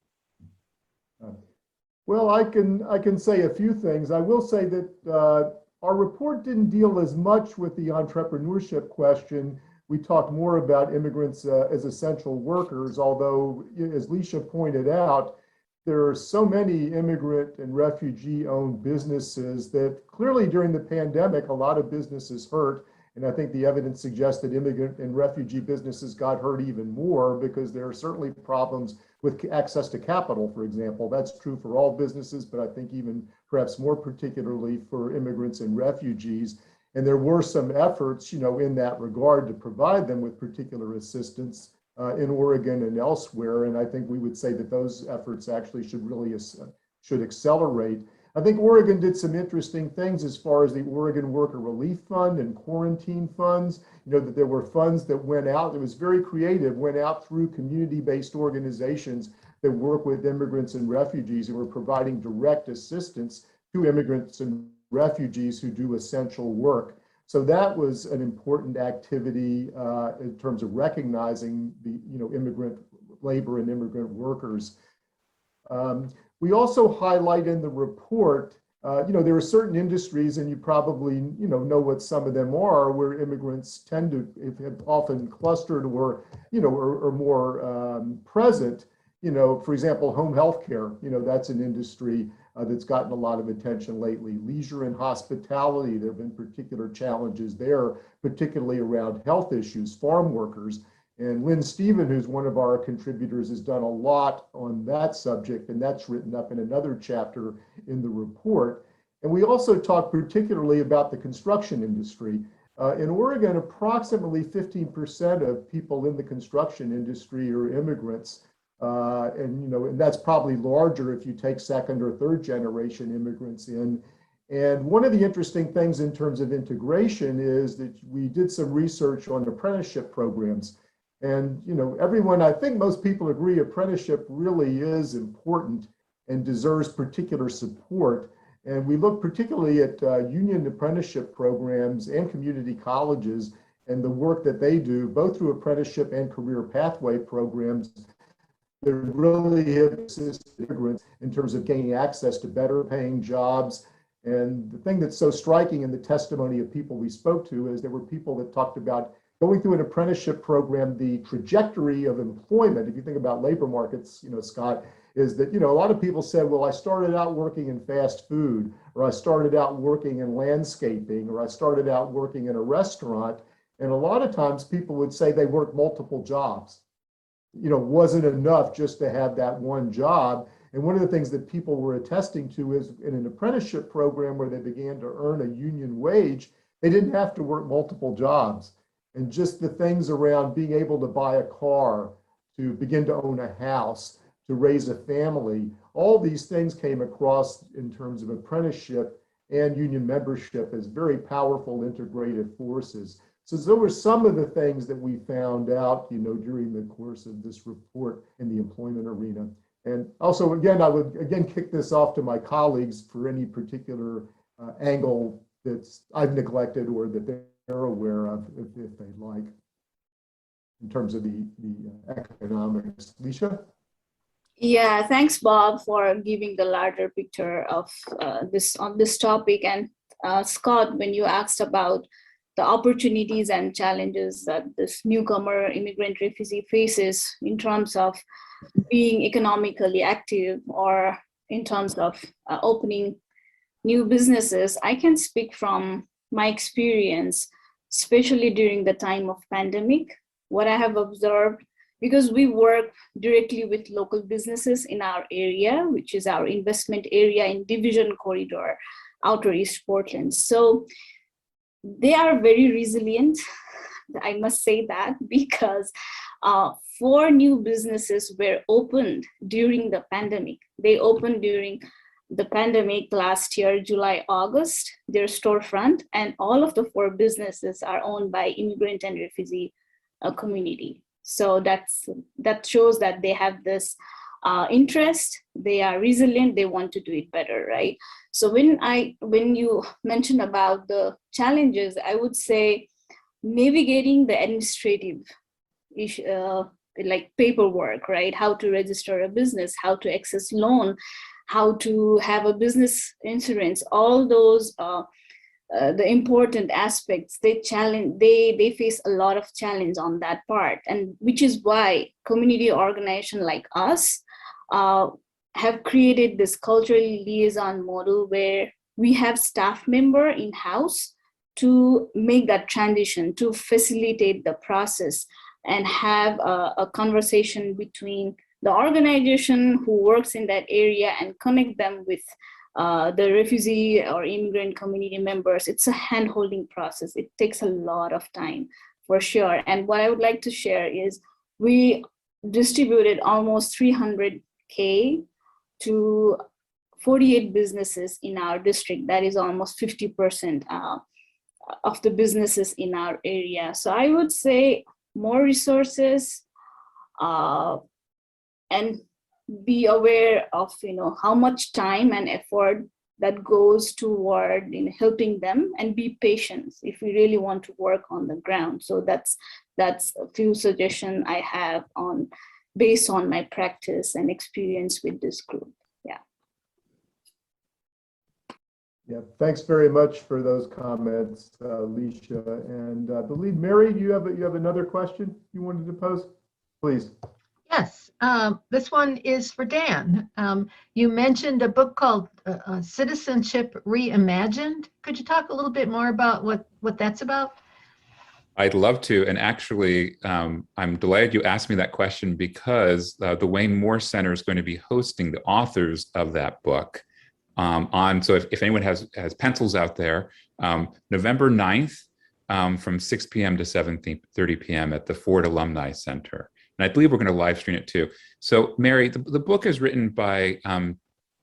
Well, I can say a few things. I will say that our report didn't deal as much with the entrepreneurship question. We talked more about immigrants as essential workers, although, as Leisha pointed out, there are so many immigrant and refugee-owned businesses that clearly during the pandemic, a lot of businesses hurt. And I think the evidence suggests that immigrant and refugee businesses got hurt even more, because there are certainly problems with access to capital, for example. That's true for all businesses, but I think even perhaps more particularly for immigrants and refugees. And there were some efforts, in that regard to provide them with particular assistance in Oregon and elsewhere. And I think we would say that those efforts actually should accelerate. I think Oregon did some interesting things as far as the Oregon Worker Relief Fund and quarantine funds, that there were funds that went out. It was very creative, went out through community-based organizations that work with immigrants and refugees, and were providing direct assistance to immigrants and refugees who do essential work. So that was an important activity in terms of recognizing the immigrant labor and immigrant workers. We also highlight in the report, there are certain industries, and you probably know what some of them are, where immigrants tend to have often clustered or or more present. For example, home health care. That's an industry that's gotten a lot of attention lately. Leisure and hospitality, there have been particular challenges there, particularly around health issues, farm workers. And Lynn Stephen, who's one of our contributors, has done a lot on that subject, and that's written up in another chapter in the report. And we also talk particularly about the construction industry. In Oregon, approximately 15% of people in the construction industry are immigrants. And that's probably larger if you take second or third generation immigrants in. And one of the interesting things in terms of integration is that we did some research on apprenticeship programs. And, everyone, I think most people agree apprenticeship really is important and deserves particular support. And we look particularly at union apprenticeship programs and community colleges and the work that they do, both through apprenticeship and career pathway programs, that really have assisted immigrants in terms of gaining access to better paying jobs. And the thing that's so striking in the testimony of people we spoke to is there were people that talked about going through an apprenticeship program, the trajectory of employment, if you think about labor markets, Scott, is that, a lot of people said, well, I started out working in fast food, or I started out working in landscaping, or I started out working in a restaurant. And a lot of times people would say they worked multiple jobs. Wasn't enough just to have that one job. And one of the things that people were attesting to is in an apprenticeship program where they began to earn a union wage, they didn't have to work multiple jobs. And just the things around being able to buy a car, to begin to own a house, to raise a family, all these things came across in terms of apprenticeship and union membership as very powerful integrative forces. So those were some of the things that we found out, during the course of this report in the employment arena. And also, again, I would kick this off to my colleagues for any particular angle that I've neglected or that they're aware of, if they'd like, in terms of the economics. Leisha? Yeah, thanks, Bob, for giving the larger picture of this topic. And Scott, when you asked about the opportunities and challenges that this newcomer immigrant refugee faces in terms of being economically active or in terms of opening new businesses, I can speak from my experience, especially during the time of pandemic, what I have observed, because we work directly with local businesses in our area, which is our investment area in Division Corridor, Outer East Portland. So they are very resilient, I must say that, because 4 new businesses were opened during the pandemic. They opened during the pandemic last year, July, August, their storefront, and all of the 4 businesses are owned by immigrant and refugee community. So that shows that they have this interest, they are resilient, they want to do it better, right? So when you mentioned about the challenges, I would say navigating the administrative issue, like paperwork, right? How to register a business, how to access loan, how to have a business insurance, all those the important aspects, they face a lot of challenge on that part, and which is why community organization like us have created this cultural liaison model where we have staff member in-house to make that transition, to facilitate the process and have a conversation between the organization who works in that area and connect them with the refugee or immigrant community members. It's a hand-holding process. It takes a lot of time, for sure. And what I would like to share is we distributed almost $300K to 48 businesses in our district. That is almost 50% of the businesses in our area. So I would say more resources and be aware of how much time and effort that goes toward helping them, and be patient if we really want to work on the ground. So that's a few suggestions I have based on my practice and experience with this group. Yeah, thanks very much for those comments, Leisha. And I believe, Mary, you have another question you wanted to pose? Please. Yes, this one is for Dan. You mentioned a book called Citizenship Reimagined. Could you talk a little bit more about what that's about? I'd love to. And actually, I'm delighted you asked me that question, because the Wayne Moore Center is going to be hosting the authors of that book so if anyone has pencils out there, November 9th from 6 p.m. to 7:30 p.m. at the Ford Alumni Center. And I believe we're going to live stream it too. So Mary, the book is written by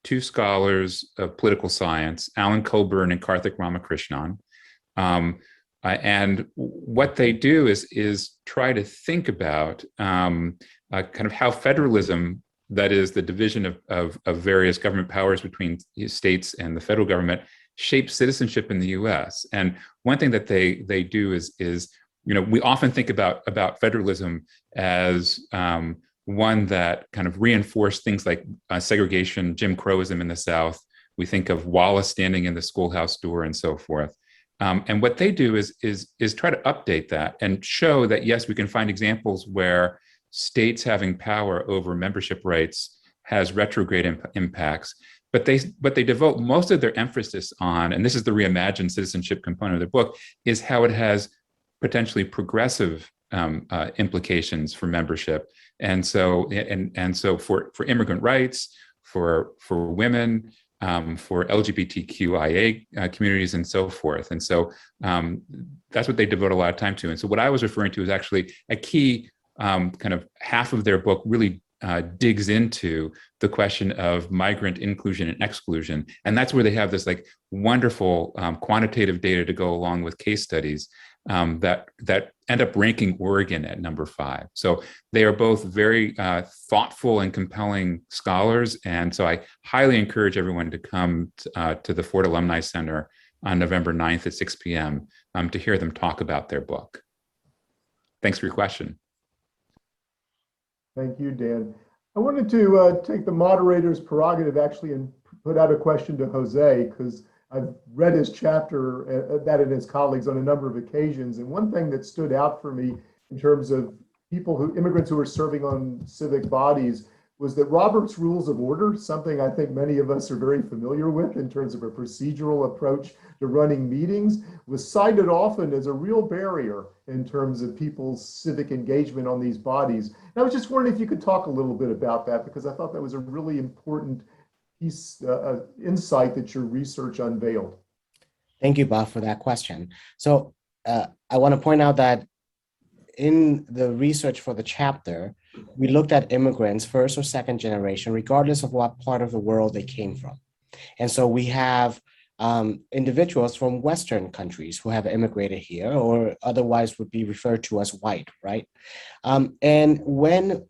2 scholars of political science, Alan Coburn and Karthik Ramakrishnan. And what they do is try to think about kind of how federalism, that is the division of various government powers between states and the federal government, shapes citizenship in the US. And one thing that they do is we often think about federalism as one that kind of reinforced things like segregation, Jim Crowism in the South. We think of Wallace standing in the schoolhouse door and so forth. And what they do is try to update that and show that, yes, we can find examples where states having power over membership rights has retrograde impacts, but they devote most of their emphasis on, and this is the reimagined citizenship component of the book, is how it has potentially progressive implications for membership. And so for immigrant rights, for women, for LGBTQIA communities and so forth. And so that's what they devote a lot of time to. And so what I was referring to is actually a key kind of half of their book really digs into the question of migrant inclusion and exclusion. And that's where they have this like wonderful quantitative data to go along with case studies that end up ranking Oregon at number 5. So they are both very thoughtful and compelling scholars. And so I highly encourage everyone to come to the Ford Alumni Center on November 9th at 6 p.m. To hear them talk about their book. Thanks for your question. Thank you, Dan. I wanted to take the moderator's prerogative actually and put out a question to Jose, because I've read his chapter, that and his colleagues, on a number of occasions. And one thing that stood out for me in terms of immigrants who are serving on civic bodies, was that Robert's Rules of Order, something I think many of us are very familiar with in terms of a procedural approach to running meetings, was cited often as a real barrier in terms of people's civic engagement on these bodies. And I was just wondering if you could talk a little bit about that, because I thought that was a really important piece, insight that your research unveiled. Thank you, Bob, for that question. So I want to point out that in the research for the chapter, we looked at immigrants, first or second generation, regardless of what part of the world they came from. And so we have individuals from Western countries who have immigrated here, or otherwise would be referred to as white, right? And when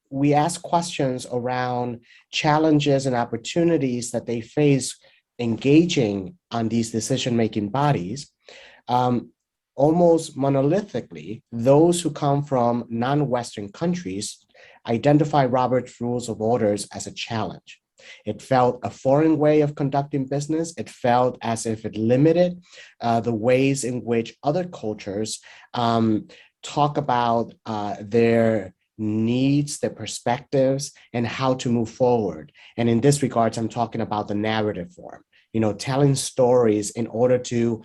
we ask questions around challenges and opportunities that they face engaging on these decision-making bodies, almost monolithically, those who come from non-Western countries identify Robert's Rules of Orders as a challenge. It felt a foreign way of conducting business. It felt as if it limited the ways in which other cultures talk about their needs, their perspectives, and how to move forward. And in this regards, I'm talking about the narrative form, telling stories in order to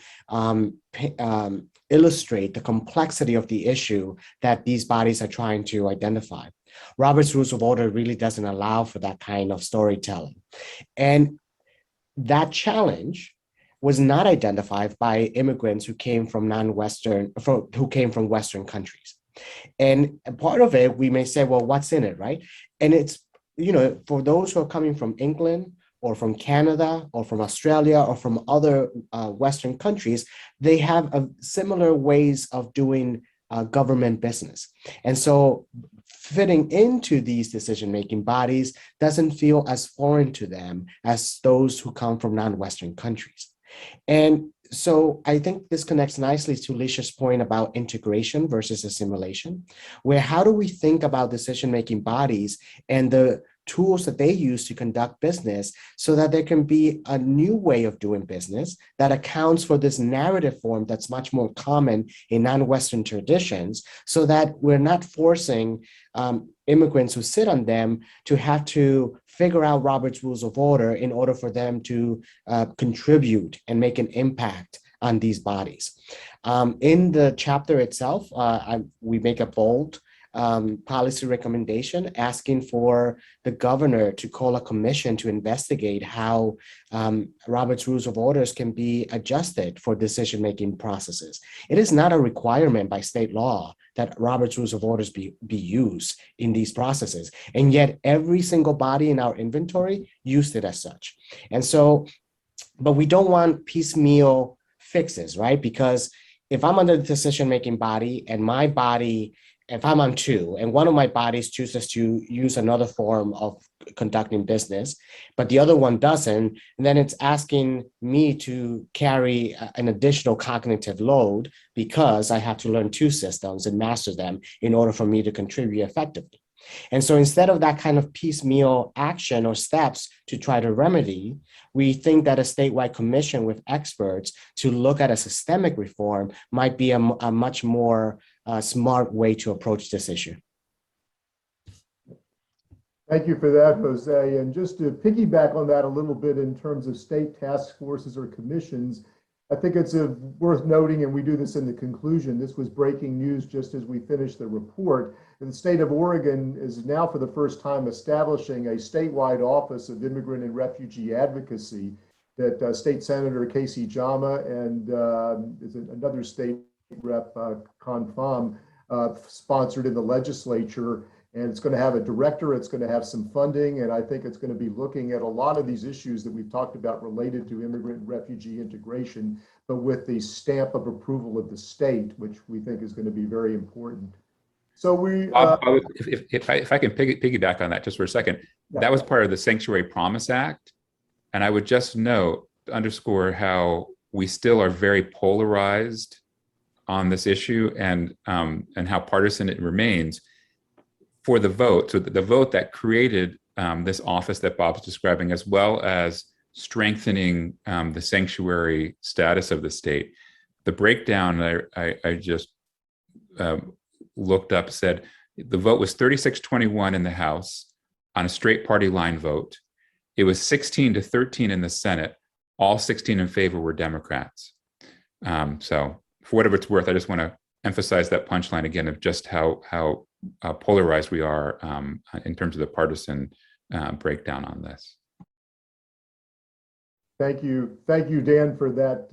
illustrate the complexity of the issue that these bodies are trying to identify. Robert's Rules of Order really doesn't allow for that kind of storytelling. And that challenge was not identified by immigrants who came from Western countries. And part of it, we may say, well, what's in it, right? And it's, for those who are coming from England, or from Canada, or from Australia, or from other Western countries, they have similar ways of doing government business. And so fitting into these decision-making bodies doesn't feel as foreign to them as those who come from non-Western countries. And so I think this connects nicely to Lisha's point about integration versus assimilation, where how do we think about decision-making bodies and the tools that they use to conduct business so that there can be a new way of doing business that accounts for this narrative form that's much more common in non-Western traditions, so that we're not forcing immigrants who sit on them to have to figure out Robert's Rules of Order in order for them to contribute and make an impact on these bodies. In the chapter itself, we make a bold policy recommendation asking for the governor to call a commission to investigate how Robert's Rules of Orders can be adjusted for decision-making processes. It is not a requirement by state law that Robert's Rules of Orders be used in these processes. And yet every single body in our inventory used it as such. And so, but we don't want piecemeal fixes, right? Because if I'm under the decision-making body and my body, if I'm on two and one of my bodies chooses to use another form of conducting business, but the other one doesn't, then it's asking me to carry an additional cognitive load because I have to learn two systems and master them in order for me to contribute effectively. And so instead of that kind of piecemeal action or steps to try to remedy, we think that a statewide commission with experts to look at a systemic reform might be a much more smart way to approach this issue. Thank you for that, Jose. And just to piggyback on that a little bit in terms of state task forces or commissions, I think it's worth noting, and we do this in the conclusion, this was breaking news just as we finished the report, and the state of Oregon is now for the first time establishing a statewide office of immigrant and refugee advocacy that State Senator Casey Jama and another state rep, Con Pham, sponsored in the legislature. And it's going to have a director, it's going to have some funding, and I think it's going to be looking at a lot of these issues that we've talked about related to immigrant and refugee integration, but with the stamp of approval of the state, which we think is going to be very important. So we... if I can piggyback on that just for a second, that was part of the Sanctuary Promise Act. And I would just note, underscore how we still are very polarized on this issue and how partisan it remains. For the vote, so the vote that created this office that Bob's describing, as well as strengthening the sanctuary status of the state. The breakdown I just looked up said the vote was 36-21 in the House on a straight party line vote. It was 16-13 in the Senate. All 16 in favor were Democrats. So for whatever it's worth, I just want to emphasize that punchline again of just how polarized we are in terms of the partisan breakdown on this. Thank you, Dan, for that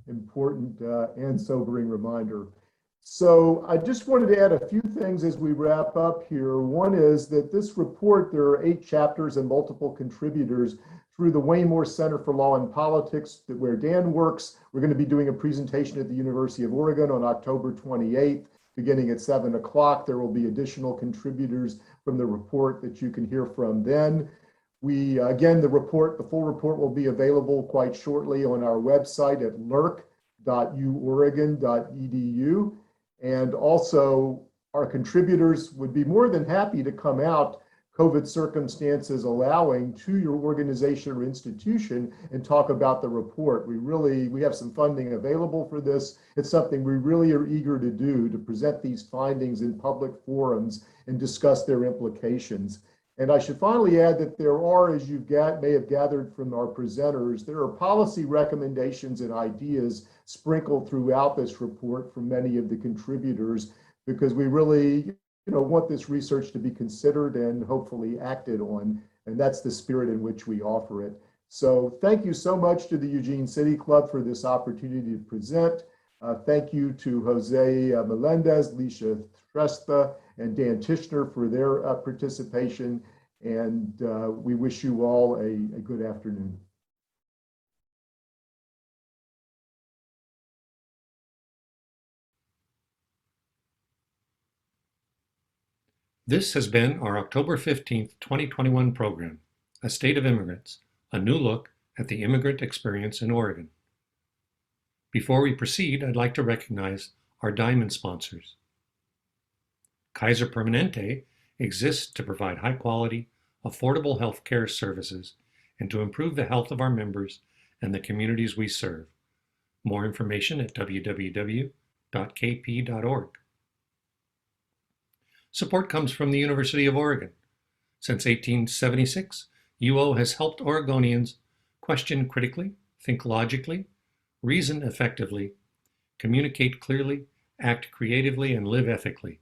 important and sobering reminder. So I just wanted to add a few things as we wrap up here. One is that this report, there are 8 chapters and multiple contributors through the Wayne Moore Center for Law and Politics, where Dan works. We're going to be doing a presentation at the University of Oregon on October 28th, beginning at 7 o'clock. There will be additional contributors from the report that you can hear from then. We, again, the full report will be available quite shortly on our website at lurk.uoregon.edu. And also, our contributors would be more than happy to come out, COVID circumstances allowing, to your organization or institution and talk about the report. We have some funding available for this. It's something we really are eager to do, to present these findings in public forums and discuss their implications. And I should finally add that there are, as you may have gathered from our presenters, there are policy recommendations and ideas sprinkled throughout this report from many of the contributors, because we really want this research to be considered and hopefully acted on. And that's the spirit in which we offer it. So thank you so much to the Eugene City Club for this opportunity to present. Thank you to Jose Melendez, Licia Shrestha, and Dan Tishner for their participation. And we wish you all a good afternoon. This has been our October 15th, 2021 program, A State of Immigrants, a new look at the immigrant experience in Oregon. Before we proceed, I'd like to recognize our diamond sponsors. Kaiser Permanente exists to provide high-quality, affordable health care services and to improve the health of our members and the communities we serve. More information at www.kp.org. Support comes from the University of Oregon. Since 1876, UO has helped Oregonians question critically, think logically, reason effectively, communicate clearly, act creatively, and live ethically.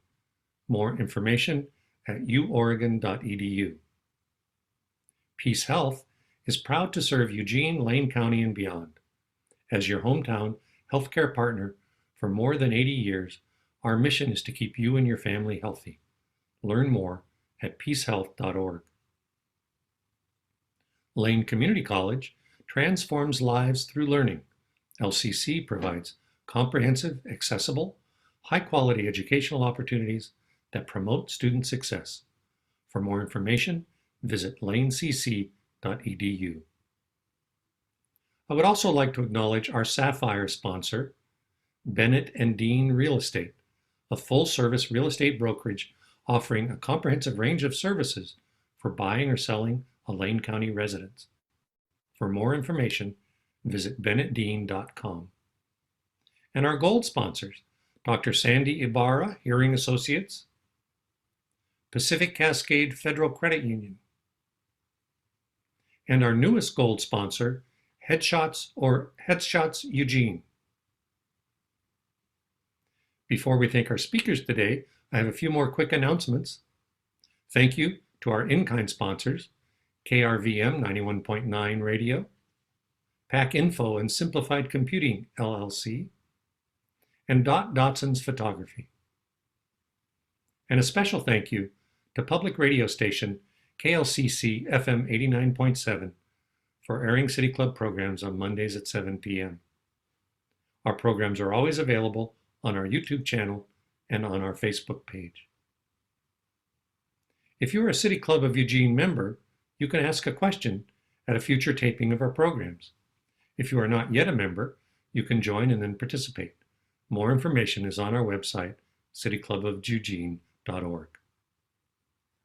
More information at uoregon.edu. Peace Health is proud to serve Eugene, Lane County, and beyond. As your hometown healthcare partner for more than 80 years, our mission is to keep you and your family healthy. Learn more at peacehealth.org. Lane Community College transforms lives through learning. LCC provides comprehensive, accessible, high-quality educational opportunities that promote student success. For more information, visit lanecc.edu. I would also like to acknowledge our Sapphire sponsor, Bennett and Dean Real Estate, a full-service real estate brokerage offering a comprehensive range of services for buying or selling a Lane County residence. For more information, visit bennettdean.com. And our gold sponsors, Dr. Sandy Ibarra, Hearing Associates, Pacific Cascade Federal Credit Union, and our newest gold sponsor, Headshots Eugene. Before we thank our speakers today, I have a few more quick announcements. Thank you to our in-kind sponsors, KRVM 91.9 Radio, Pack Info and Simplified Computing, LLC, and Dot Dotson's Photography. And a special thank you to public radio station KLCC FM 89.7 for airing City Club programs on Mondays at 7 p.m. Our programs are always available on our YouTube channel and on our Facebook page. If you're a City Club of Eugene member, you can ask a question at a future taping of our programs. If you are not yet a member, you can join and then participate. More information is on our website, cityclubofeugene.org.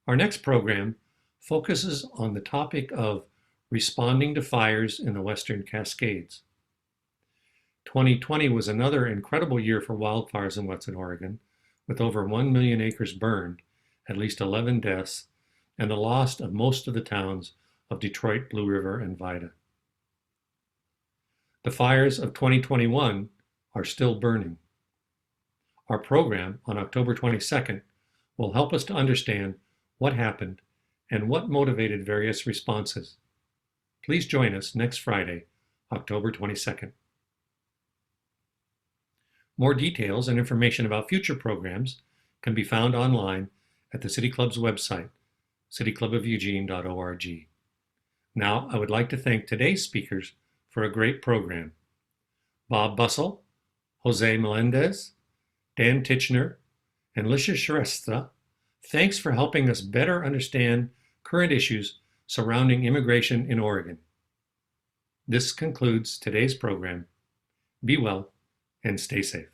Our next program focuses on the topic of responding to fires in the Western Cascades. 2020 was another incredible year for wildfires in Western Oregon, with over 1 million acres burned, at least 11 deaths, and the loss of most of the towns of Detroit, Blue River, and Vida. The fires of 2021 are still burning. Our program on October 22nd will help us to understand what happened and what motivated various responses. Please join us next Friday, October 22nd. More details and information about future programs can be found online at the City Club's website, cityclubofeugene.org. Now, I would like to thank today's speakers for a great program. Bob Bussell, Jose Melendez, Dan Tichner, and Lisha Shrestha, thanks for helping us better understand current issues surrounding immigration in Oregon. This concludes today's program. Be well and stay safe.